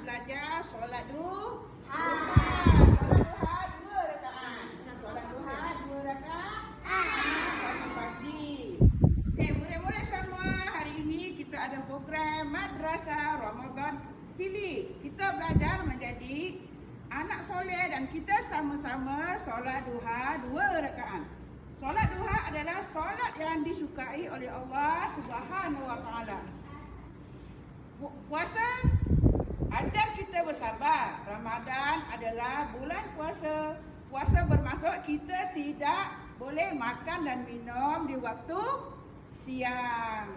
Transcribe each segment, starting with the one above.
belajar solat duha. Solat duha 2 rakaat. Solat duha 2 rakaat. Pagi pagi. Okey, murid-murid semua, hari ini kita ada program Madrasah Ramadan TV. Kita belajar menjadi anak soleh dan kita sama-sama solat duha 2 rakaat. Solat duha adalah solat yang disukai oleh Allah Subhanahu wa taala. Puasa ajar kita bersabar. Ramadan adalah bulan puasa. Puasa bermaksud kita tidak boleh makan dan minum di waktu siang.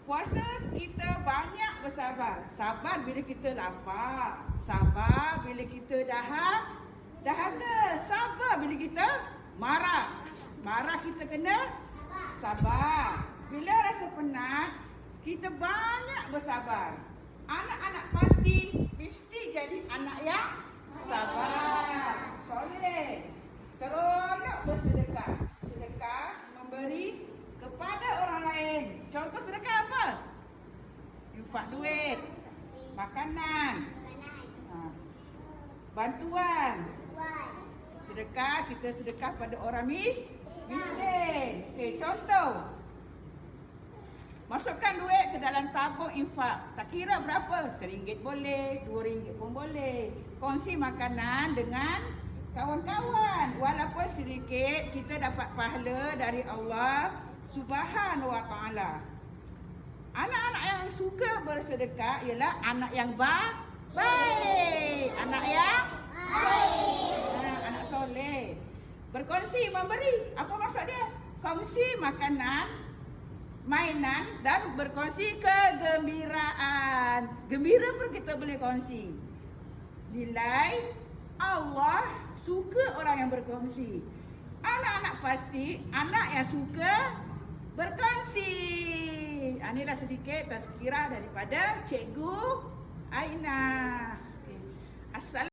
Puasa kita banyak bersabar. Sabar bila kita lapar. Sabar bila kita dahaga. Sabar bila kita marah. Marah kita kena sabar. Bila rasa penat, kita banyak bersabar. Anak-anak mesti jadi anak yang sabar, soleh, seronok bersedekah. Sedekah memberi kepada orang lain. Contoh sedekah apa? Infak duit, makanan, bantuan. Sedekah, kita sedekah pada orang miskin. Okey, contoh. Masukkan duit ke dalam tabung infak. Tak kira berapa, RM1 boleh, RM2 pun boleh. Kongsi makanan dengan kawan-kawan. Walaupun sedikit, kita dapat pahala dari Allah Subhanahu wa taala. Anak-anak yang suka bersedekah ialah anak yang baik. Anak yang baik. Anak soleh. Berkongsi, memberi. Apa maksud dia? Kongsi makanan, mainan dan berkongsi kegembiraan. Gembira pun kita boleh kongsi. Nilai Allah suka orang yang berkongsi. Anak-anak pasti anak yang suka berkongsi. Inilah sedikit tazkirah daripada Cikgu Aina. Assalamualaikum.